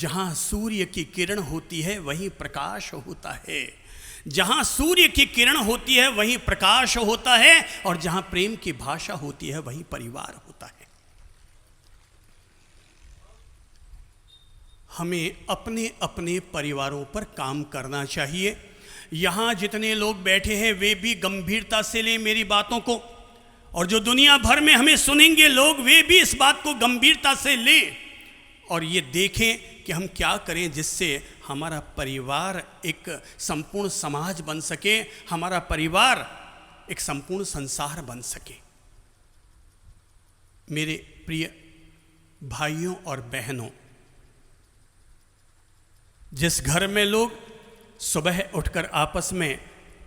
जहां सूर्य की किरण होती है वहीं प्रकाश होता है। जहां सूर्य की किरण होती है वहीं प्रकाश होता है, और जहां प्रेम की भाषा होती है वहीं परिवार होता है। हमें अपने अपने परिवारों पर काम करना चाहिए। यहां जितने लोग बैठे हैं वे भी गंभीरता से लें मेरी बातों को, और जो दुनिया भर में हमें सुनेंगे लोग वे भी इस बात को गंभीरता से लें और ये देखें कि हम क्या करें जिससे हमारा परिवार एक संपूर्ण समाज बन सके, हमारा परिवार एक संपूर्ण संसार बन सके। मेरे प्रिय भाइयों और बहनों, जिस घर में लोग सुबह उठकर आपस में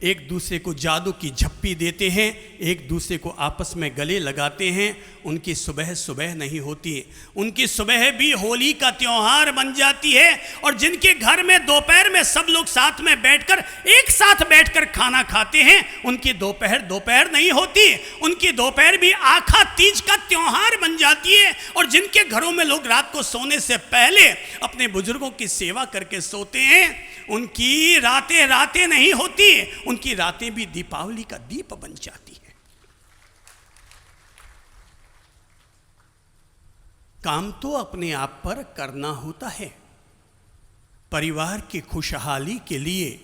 एक दूसरे को जादू की झप्पी देते हैं, एक दूसरे को आपस में गले लगाते हैं, उनकी सुबह सुबह नहीं होती, उनकी सुबह भी होली का त्योहार बन जाती है। और जिनके घर में दोपहर में सब लोग साथ में बैठकर एक साथ बैठकर खाना खाते हैं, उनकी दोपहर नहीं होती, उनकी दोपहर भी आखा तीज का त्योहार बन जाती है। और जिनके घरों में लोग रात को सोने से पहले अपने बुजुर्गों की सेवा करके सोते हैं, उनकी रातें नहीं होती, उनकी रातें भी दीपावली का दीप बन जाती है। काम तो अपने आप पर करना होता है। परिवार की खुशहाली के लिए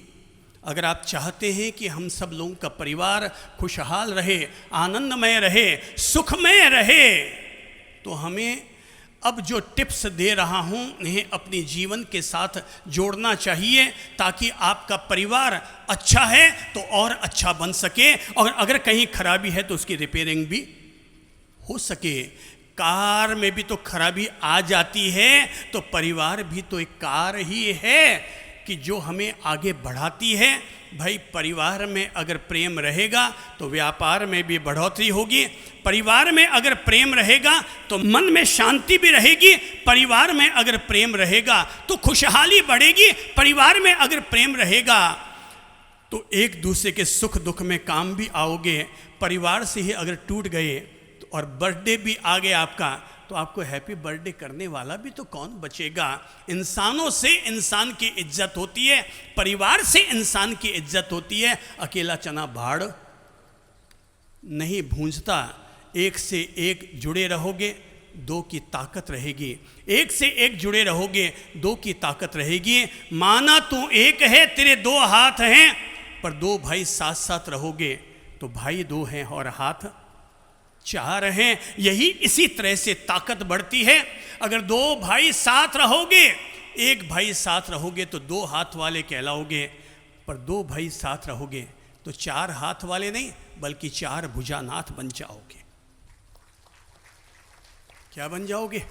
अगर आप चाहते हैं कि हम सब लोगों का परिवार खुशहाल रहे, आनंदमय रहे, सुखमय रहे, तो हमें अब जो टिप्स दे रहा हूं इन्हें अपने जीवन के साथ जोड़ना चाहिए, ताकि आपका परिवार अच्छा है तो और अच्छा बन सके, और अगर कहीं खराबी है तो उसकी रिपेयरिंग भी हो सके। कार में भी तो खराबी आ जाती है, तो परिवार भी तो एक कार ही है कि जो हमें आगे बढ़ाती है। भाई परिवार में अगर प्रेम रहेगा तो व्यापार में भी बढ़ोतरी होगी, परिवार में अगर प्रेम रहेगा तो मन में शांति भी रहेगी, परिवार में अगर प्रेम रहेगा तो खुशहाली बढ़ेगी, परिवार में अगर प्रेम रहेगा तो एक दूसरे के सुख दुख में काम भी आओगे। परिवार से ही अगर टूट गए तो और बर्थडे भी आ गया आपका, तो आपको हैप्पी बर्थडे करने वाला भी तो कौन बचेगा। इंसानों से इंसान की इज्जत होती है, परिवार से इंसान की इज्जत होती है। अकेला चना भाड़ नहीं भूंजता, एक से एक जुड़े रहोगे दो की ताकत रहेगी, एक से एक जुड़े रहोगे दो की ताकत रहेगी। माना तू एक है तेरे दो हाथ हैं, पर दो भाई साथ साथ रहोगे तो भाई दो हैं और हाथ चार हैं। यही इसी तरह से ताकत बढ़ती है। अगर दो भाई साथ रहोगे, एक भाई साथ रहोगे तो दो हाथ वाले कहलाओगे, पर दो भाई साथ रहोगे तो चार हाथ वाले नहीं बल्कि चार भुजानाथ बन जाओगे। क्या बन जाओगे?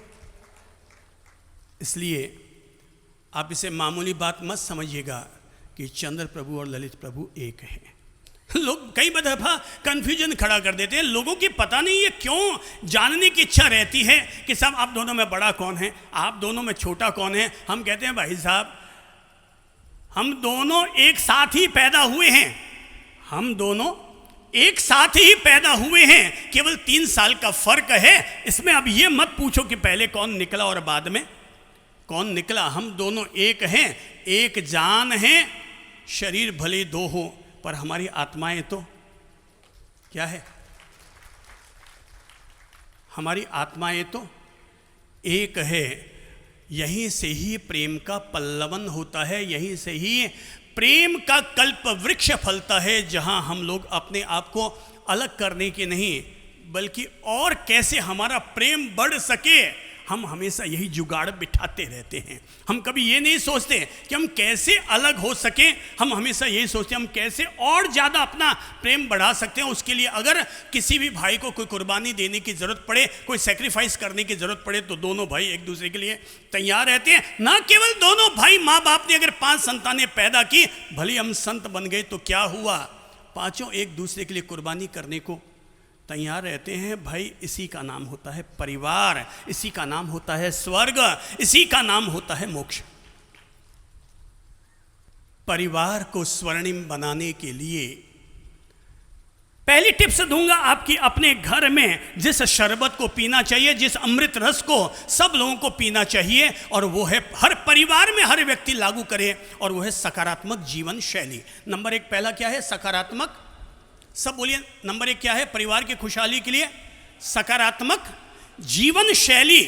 इसलिए आप इसे मामूली बात मत समझिएगा कि चंद्र प्रभु और ललित प्रभु एक हैं। लोग कई दफा कंफ्यूजन खड़ा कर देते हैं। लोगों की पता नहीं ये क्यों जानने की इच्छा रहती है कि साहब आप दोनों में बड़ा कौन है, आप दोनों में छोटा कौन है। हम कहते हैं भाई साहब हम दोनों एक साथ ही पैदा हुए हैं, हम दोनों एक साथ ही पैदा हुए हैं, केवल 3 साल का फर्क है। इसमें अब ये मत पूछो कि पहले कौन निकला और बाद में कौन निकला। हम दोनों एक हैं, एक जान हैं। शरीर भले दो हो पर हमारी आत्माएं तो क्या है, हमारी आत्माएं तो एक है। यहीं से ही प्रेम का पल्लवन होता है, यहीं से ही प्रेम का कल्प वृक्ष फलता है, जहां हम लोग अपने आप को अलग करने के नहीं बल्कि और कैसे हमारा प्रेम बढ़ सके, हम हमेशा यही जुगाड़ बिठाते रहते हैं। हम कभी ये नहीं सोचते कि हम कैसे अलग हो सके, हम हमेशा यही सोचते हैं हम कैसे और ज़्यादा अपना प्रेम बढ़ा सकते हैं। उसके लिए अगर किसी भी भाई को कोई कुर्बानी देने की ज़रूरत पड़े, कोई सेक्रीफाइस करने की ज़रूरत पड़े, तो दोनों भाई एक दूसरे के लिए तैयार रहते हैं। ना केवल दोनों भाई, माँ बाप ने अगर 5 संतानें पैदा की, भले हम संत बन गए तो क्या हुआ, पाँचों एक दूसरे के लिए कुर्बानी करने को तैयार रहते हैं। भाई इसी का नाम होता है परिवार, इसी का नाम होता है स्वर्ग, इसी का नाम होता है मोक्ष। परिवार को स्वर्णिम बनाने के लिए पहली टिप्स दूंगा आपकी, अपने घर में जिस शरबत को पीना चाहिए, जिस अमृत रस को सब लोगों को पीना चाहिए, और वो है हर परिवार में हर व्यक्ति लागू करे, और वो है सकारात्मक जीवन शैली। नंबर 1 पहला क्या है? सकारात्मक। सब बोलिए, नंबर 1 क्या है परिवार की खुशहाली के लिए? सकारात्मक जीवन शैली।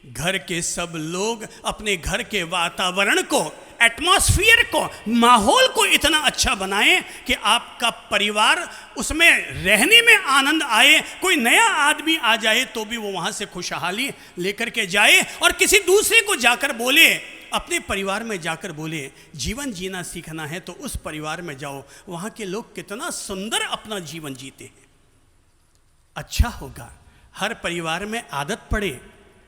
घर के सब लोग अपने घर के वातावरण को, एटमॉस्फेयर को, माहौल को इतना अच्छा बनाएं कि आपका परिवार उसमें रहने में आनंद आए। कोई नया आदमी आ जाए तो भी वो वहाँ से खुशहाली लेकर के जाए, और किसी दूसरे को जाकर बोले, अपने परिवार में जाकर बोले जीवन जीना सीखना है तो उस परिवार में जाओ, वहाँ के लोग कितना सुंदर अपना जीवन जीते हैं। अच्छा होगा हर परिवार में आदत पड़े,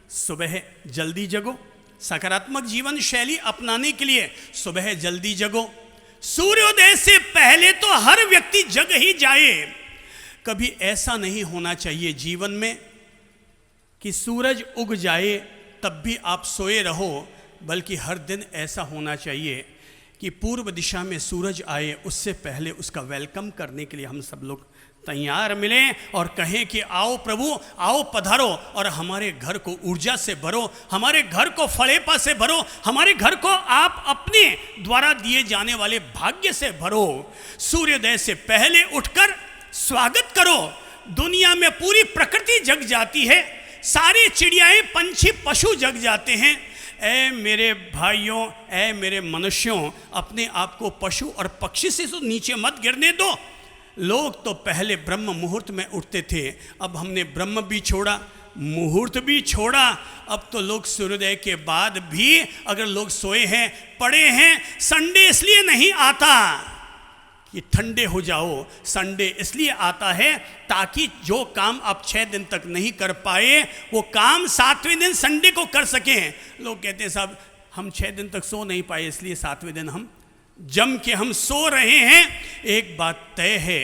सुबह जल्दी जगो। सकारात्मक जीवन शैली अपनाने के लिए सुबह जल्दी जगो। सूर्योदय से पहले तो हर व्यक्ति जग ही जाए। कभी ऐसा नहीं होना चाहिए जीवन में कि सूरज उग जाए तब भी आप सोए रहो, बल्कि हर दिन ऐसा होना चाहिए कि पूर्व दिशा में सूरज आए उससे पहले उसका वेलकम करने के लिए हम सब लोग तैयार मिलें और कहें कि आओ प्रभु, आओ पधारो, और हमारे घर को ऊर्जा से भरो, हमारे घर को फलेपा से भरो, हमारे घर को आप अपने द्वारा दिए जाने वाले भाग्य से भरो। सूर्योदय से पहले उठकर स्वागत करो। दुनिया में पूरी प्रकृति जग जाती है, सारी चिड़ियाएं, पंछी, पशु जग जाते हैं। ऐ मेरे भाइयों, ऐ मेरे मनुष्यों, अपने आप को पशु और पक्षी से तो नीचे मत गिरने दो। लोग तो पहले ब्रह्म मुहूर्त में उठते थे, अब हमने ब्रह्म भी छोड़ा, मुहूर्त भी छोड़ा। अब तो लोग सूर्योदय के बाद भी अगर लोग सोए हैं, पड़े हैं, संडे इसलिए नहीं आता कि ठंडे हो जाओ, संडे इसलिए आता है ताकि जो काम आप 6 दिन तक नहीं कर पाए वो काम 7वें दिन संडे को कर सकें। लोग कहते हैं साहब हम 6 दिन तक सो नहीं पाए इसलिए 7वें दिन हम जम के हम सो रहे हैं। एक बात तय है,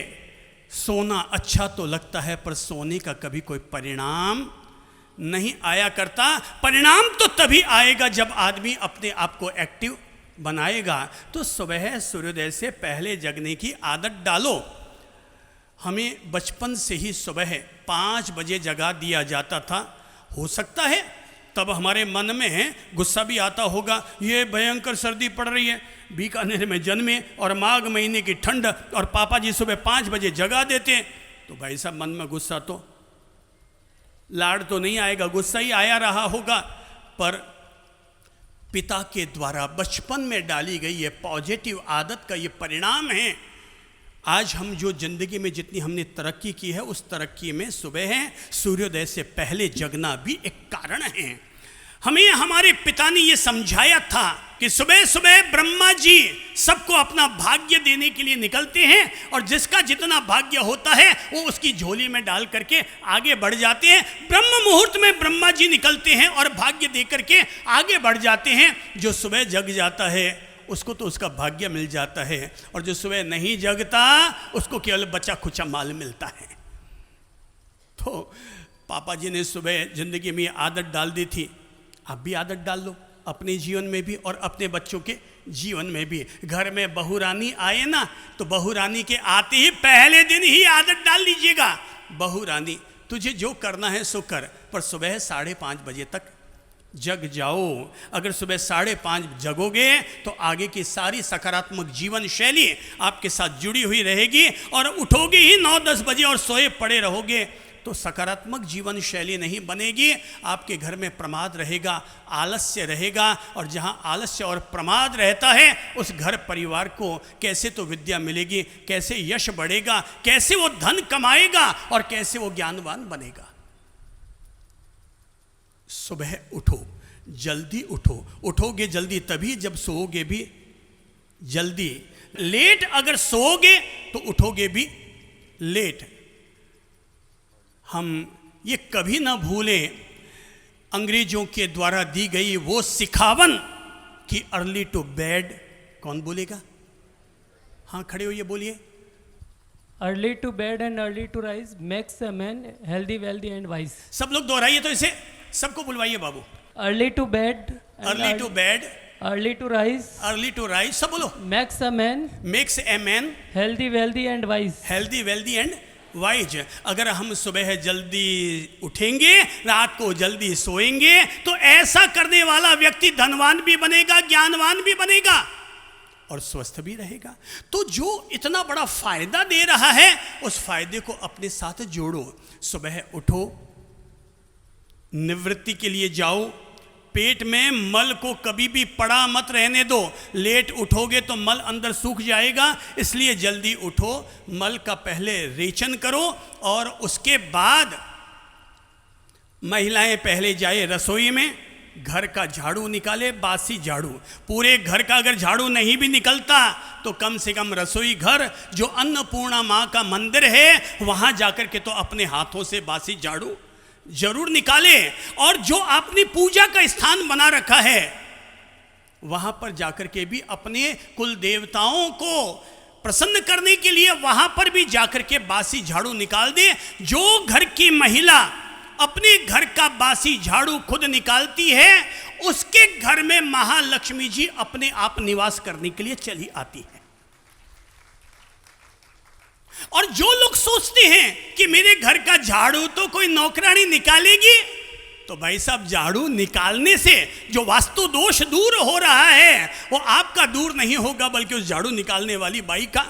सोना अच्छा तो लगता है पर सोने का कभी कोई परिणाम नहीं आया करता। परिणाम तो तभी आएगा जब आदमी अपने आप को एक्टिव बनाएगा। तो सुबह सूर्योदय से पहले जगने की आदत डालो। हमें बचपन से ही सुबह 5 बजे जगा दिया जाता था। हो सकता है तब हमारे मन में गुस्सा भी आता होगा, ये भयंकर सर्दी पड़ रही है, बीकानेर में जन्मे और माघ महीने की ठंड, और पापा जी सुबह 5 बजे जगा देते हैं। तो भाई साहब मन में गुस्सा तो, लाड़ तो नहीं आएगा, गुस्सा ही आया रहा होगा। पर पिता के द्वारा बचपन में डाली गई ये पॉजिटिव आदत का ये परिणाम है। आज हम जो जिंदगी में जितनी हमने तरक्की की है उस तरक्की में सुबह है सूर्योदय से पहले जगना भी एक कारण है। हमें हमारे पिता ने ये समझाया था कि सुबह सुबह ब्रह्मा जी सबको अपना भाग्य देने के लिए निकलते हैं, और जिसका जितना भाग्य होता है वो उसकी झोली में डाल करके आगे बढ़ जाते हैं। ब्रह्म मुहूर्त में ब्रह्मा जी निकलते हैं और भाग्य दे करके आगे बढ़ जाते हैं। जो सुबह जग जाता है उसको तो उसका भाग्य मिल जाता है, और जो सुबह नहीं जगता उसको केवल बचा खुचा माल मिलता है। तो पापा जी ने सुबह जिंदगी में आदत डाल दी थी, आप भी आदत डाल लो अपने जीवन में भी और अपने बच्चों के जीवन में भी। घर में बहू रानी आए ना तो बहू रानी के आते ही पहले दिन ही आदत डाल लीजिएगा, बहू रानी तुझे जो करना है सो कर, पर सुबह 5:30 बजे तक जग जाओ। अगर सुबह 5:30 जगोगे तो आगे की सारी सकारात्मक जीवन शैली आपके साथ जुड़ी हुई रहेगी, और उठोगे ही 9-10 बजे और सोए पड़े रहोगे तो सकारात्मक जीवन शैली नहीं बनेगी। आपके घर में प्रमाद रहेगा, आलस्य रहेगा, और जहाँ आलस्य और प्रमाद रहता है उस घर परिवार को कैसे तो विद्या मिलेगी, कैसे यश बढ़ेगा, कैसे वो धन कमाएगा और कैसे वो ज्ञानवान बनेगा। सुबह उठो, जल्दी उठो। उठोगे जल्दी तभी जब सोओगे भी जल्दी। लेट अगर सोओगे तो उठोगे भी लेट। हम ये कभी ना भूलें अंग्रेजों के द्वारा दी गई वो सिखावन कि अर्ली टू बेड। कौन बोलेगा? हाँ खड़े हो, ये बोलिए। Early to bed and early to rise makes a man healthy wealthy and wise. सब लोग दोहराइए तो इसे सबको बुलवाइए बाबू। Early to bed, early to bed early to rise early to rise, सब बोलो, makes a man makes a man healthy, wealthy and wise. Healthy wealthy and wise. अगर हम सुबह जल्दी उठेंगे, रात को जल्दी सोएंगे, तो ऐसा करने वाला व्यक्ति धनवान भी बनेगा, ज्ञानवान भी बनेगा और स्वस्थ भी रहेगा। तो जो इतना बड़ा फायदा दे रहा है, उस फायदे को अपने साथ जोड़ो। सुबह उठो, निवृत्ति के लिए जाओ, पेट में मल को कभी भी पड़ा मत रहने दो। लेट उठोगे तो मल अंदर सूख जाएगा, इसलिए जल्दी उठो, मल का पहले रेचन करो और उसके बाद महिलाएं पहले जाए रसोई में, घर का झाड़ू निकाले, बासी झाड़ू। पूरे घर का अगर झाड़ू नहीं भी निकलता तो कम से कम रसोई घर जो अन्नपूर्णा माँ का मंदिर है, वहाँ जाकर के तो अपने हाथों से बासी झाड़ू जरूर निकाले। और जो आपने पूजा का स्थान बना रखा है, वहां पर जाकर के भी अपने कुल देवताओं को प्रसन्न करने के लिए वहां पर भी जाकर के बासी झाड़ू निकाल दे। जो घर की महिला अपने घर का बासी झाड़ू खुद निकालती है, उसके घर में महालक्ष्मी जी अपने आप निवास करने के लिए चली आती है। और जो लोग सोचते हैं कि मेरे घर का झाड़ू तो कोई नौकरानी निकालेगी, तो भाई साहब, झाड़ू निकालने से जो वास्तु दोष दूर हो रहा है, वो आपका दूर नहीं होगा, बल्कि उस झाड़ू निकालने वाली बाई का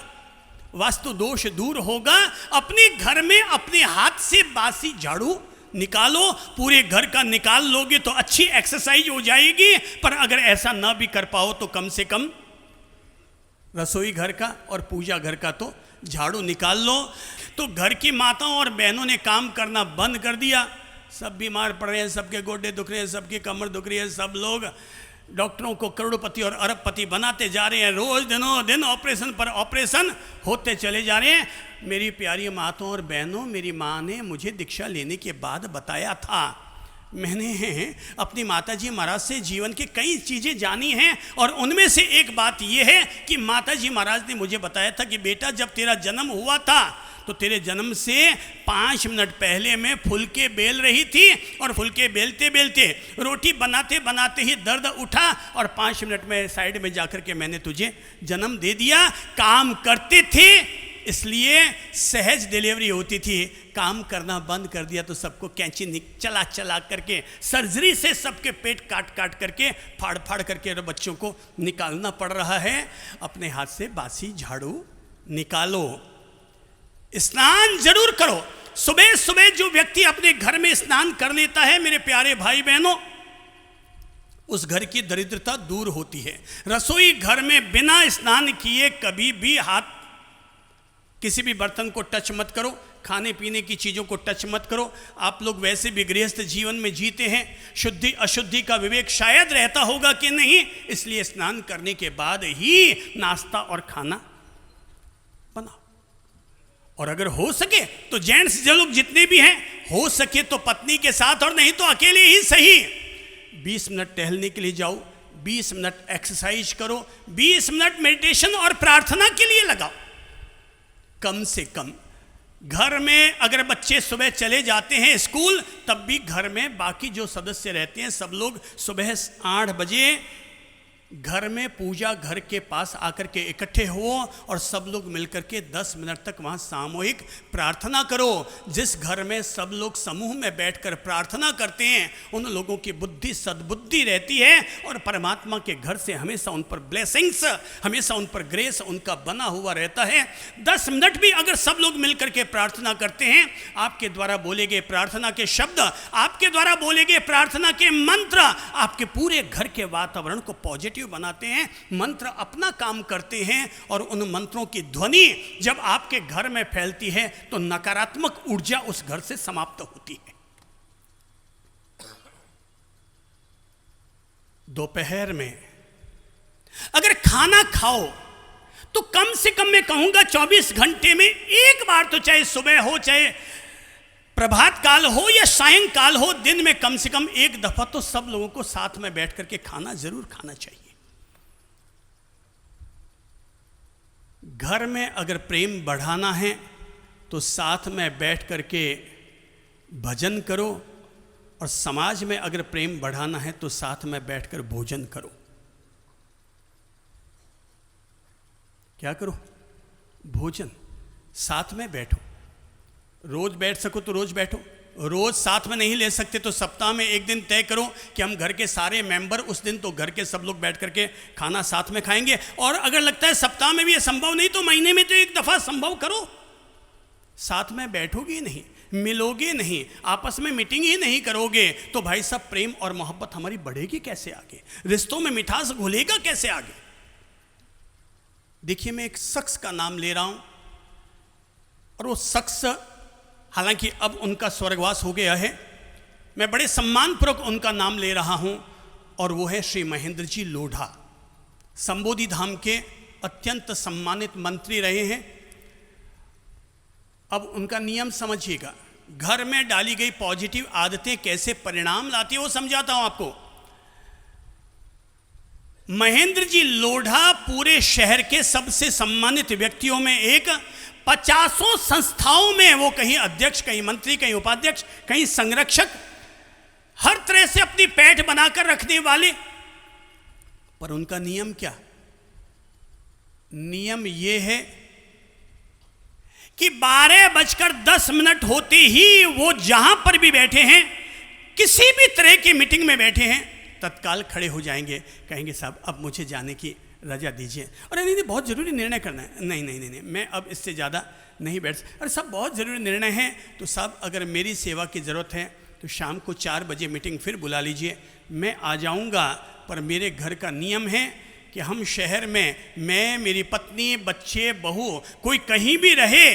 वास्तु दोष दूर होगा। अपने घर में अपने हाथ से बासी झाड़ू निकालो, पूरे घर का निकाल लोगे तो अच्छी एक्सरसाइज हो जाएगी। पर अगर ऐसा ना भी कर पाओ तो कम से कम रसोई घर का और पूजा घर का तो झाड़ू निकाल लो। तो घर की माताओं और बहनों ने काम करना बंद कर दिया। सब बीमार पड़ रहे हैं, सबके गोडे दुख रहे हैं, सबकी कमर दुख रही है, सब लोग डॉक्टरों को करोड़पति और अरबपति बनाते जा रहे हैं। रोज दिनों दिन ऑपरेशन पर ऑपरेशन होते चले जा रहे हैं। मेरी प्यारी माताओं और बहनों, मेरी माँ ने मुझे दीक्षा लेने के बाद बताया था, मैंने अपनी माताजी महाराज से जीवन की कई चीज़ें जानी हैं, और उनमें से एक बात यह है कि माताजी महाराज ने मुझे बताया था कि बेटा, जब तेरा जन्म हुआ था तो तेरे जन्म से 5 मिनट पहले मैं फुलके बेल रही थी, और फुलके बेलते बेलते रोटी बनाते बनाते ही दर्द उठा, और 5 मिनट में साइड में जाकर के मैंने तुझे जन्म दे दिया। काम करते थे इसलिए सहज डिलीवरी होती थी, काम करना बंद कर दिया तो सबको कैंची चला चला करके, सर्जरी से सबके पेट काट काट करके, फाड़ फाड़ करके बच्चों को निकालना पड़ रहा है। अपने हाथ से बासी झाड़ू निकालो, स्नान जरूर करो। सुबह सुबह जो व्यक्ति अपने घर में स्नान कर लेता है, मेरे प्यारे भाई बहनों, उस घर की दरिद्रता दूर होती है। रसोई घर में बिना स्नान किए कभी भी हाथ किसी भी बर्तन को टच मत करो, खाने पीने की चीज़ों को टच मत करो। आप लोग वैसे भी गृहस्थ जीवन में जीते हैं, शुद्धि अशुद्धि का विवेक शायद रहता होगा कि नहीं, इसलिए स्नान करने के बाद ही नाश्ता और खाना बनाओ। और अगर हो सके तो जेंट्स जो लोग जितने भी हैं, हो सके तो पत्नी के साथ, और नहीं तो अकेले ही सही 20 मिनट टहलने के लिए जाओ, 20 मिनट एक्सरसाइज करो, 20 मिनट मेडिटेशन और प्रार्थना के लिए लगाओ। कम से कम घर में अगर बच्चे सुबह चले जाते हैं स्कूल, तब भी घर में बाकी जो सदस्य रहते हैं सब लोग सुबह 8 बजे घर में पूजा घर के पास आकर के इकट्ठे हो, और सब लोग मिलकर के 10 मिनट तक वहाँ सामूहिक प्रार्थना करो। जिस घर में सब लोग समूह में बैठकर प्रार्थना करते हैं, उन लोगों की बुद्धि सद्बुद्धि रहती है, और परमात्मा के घर से हमेशा उन पर ब्लेसिंग्स, हमेशा उन पर ग्रेस उनका बना हुआ रहता है। 10 मिनट भी अगर सब लोग मिलकर के प्रार्थना करते हैं, आपके द्वारा बोले गए प्रार्थना के शब्द, आपके द्वारा बोले गए प्रार्थना के मंत्र आपके पूरे घर के वातावरण को पॉजिटिव बनाते हैं। मंत्र अपना काम करते हैं, और उन मंत्रों की ध्वनि जब आपके घर में फैलती है तो नकारात्मक ऊर्जा उस घर से समाप्त होती है। दोपहर में अगर खाना खाओ तो कम से कम मैं कहूंगा 24 घंटे में एक बार तो, चाहे सुबह हो, चाहे प्रभात काल हो या सायंकाल हो, दिन में कम से कम एक दफा तो सब लोगों को साथ में बैठ करके खाना जरूर खाना चाहिए। घर में अगर प्रेम बढ़ाना है तो साथ में बैठ करके भजन करो, और समाज में अगर प्रेम बढ़ाना है तो साथ में बैठकर भोजन करो। क्या करो? भोजन साथ में बैठो। रोज बैठ सको तो रोज बैठो, रोज साथ में नहीं ले सकते तो सप्ताह में एक दिन तय करो कि हम घर के सारे मेंबर उस दिन तो घर के सब लोग बैठ करके खाना साथ में खाएंगे। और अगर लगता है सप्ताह में भी ये संभव नहीं तो महीने में तो एक दफा संभव करो। साथ में बैठोगे नहीं, मिलोगे नहीं, आपस में मीटिंग ही नहीं करोगे तो भाई साहब प्रेम और मोहब्बत हमारी बढ़ेगी कैसे आगे? रिश्तों में मिठास घुलेगा कैसे आगे? देखिए, मैं एक शख्स का नाम ले रहा हूं और वो शख्स, हालांकि अब उनका स्वर्गवास हो गया है, मैं बड़े सम्मानपूर्वक उनका नाम ले रहा हूं और वो है श्री महेंद्र जी लोढ़ा। संबोधि धाम के अत्यंत सम्मानित मंत्री रहे हैं। अब उनका नियम समझिएगा, घर में डाली गई पॉजिटिव आदतें कैसे परिणाम लाती है वो समझाता हूं आपको। महेंद्र जी लोढ़ा पूरे शहर के सबसे सम्मानित व्यक्तियों में एक, 50 संस्थाओं में वो कहीं अध्यक्ष, कहीं मंत्री, कहीं उपाध्यक्ष, कहीं संरक्षक, हर तरह से अपनी पैठ बनाकर रखने वाले। पर उनका नियम क्या? नियम ये है कि 12:10 होते ही वो जहां पर भी बैठे हैं, किसी भी तरह की मीटिंग में बैठे हैं, तत्काल खड़े हो जाएंगे, कहेंगे साहब अब मुझे जाने की रजा दीजिए। अरे नहीं, बहुत ज़रूरी निर्णय करना है। नहीं नहीं नहीं नहीं, मैं अब इससे ज़्यादा नहीं बैठ। अरे साहब बहुत ज़रूरी निर्णय है, तो साहब अगर मेरी सेवा की ज़रूरत है तो शाम को 4 बजे मीटिंग फिर बुला लीजिए, मैं आ जाऊँगा। पर मेरे घर का नियम है कि हम शहर में, मैं, मेरी पत्नी, बच्चे, बहू, कोई कहीं भी रहे,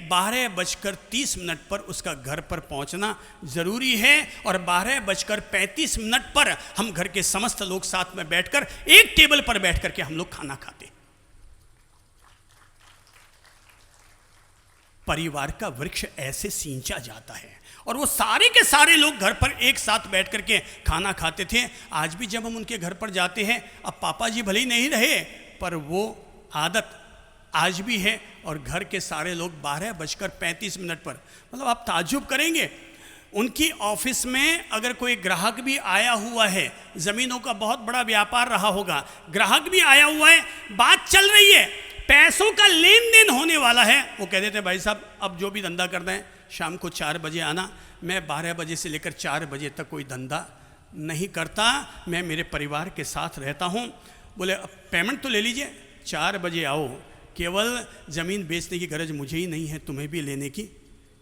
12:30 पर उसका घर पर पहुंचना जरूरी है। और 12:35 पर हम घर के समस्त लोग साथ में बैठकर एक टेबल पर बैठ करके हम लोग खाना खाते। परिवार का वृक्ष ऐसे सींचा जाता है और वो सारे के सारे लोग घर पर एक साथ बैठ करके खाना खाते थे। आज भी जब हम उनके घर पर जाते हैं, अब पापा जी भले ही नहीं रहे पर वो आदत आज भी है, और घर के सारे लोग 12:35 पर, मतलब आप ताज्जुब करेंगे, उनकी ऑफिस में अगर कोई ग्राहक भी आया हुआ है, ज़मीनों का बहुत बड़ा व्यापार रहा होगा, ग्राहक भी आया हुआ है, बात चल रही है, पैसों का लेन देन होने वाला है, वो कह देते भाई साहब अब जो भी धंधा करना है शाम को 4 बजे आना। मैं 12 बजे से लेकर 4 बजे तक कोई धंधा नहीं करता, मैं मेरे परिवार के साथ रहता हूँ। बोले अब पेमेंट तो ले लीजिए, 4 बजे आओ, केवल ज़मीन बेचने की गरज मुझे ही नहीं है, तुम्हें भी लेने की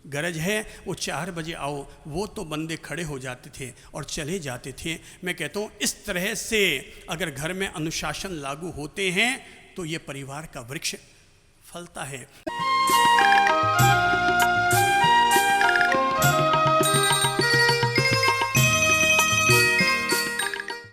गरज है, वो 4 बजे आओ। वो तो बंदे खड़े हो जाते थे और चले जाते थे। मैं कहता हूँ इस तरह से अगर घर में अनुशासन लागू होते हैं तो ये परिवार का वृक्ष फलता है।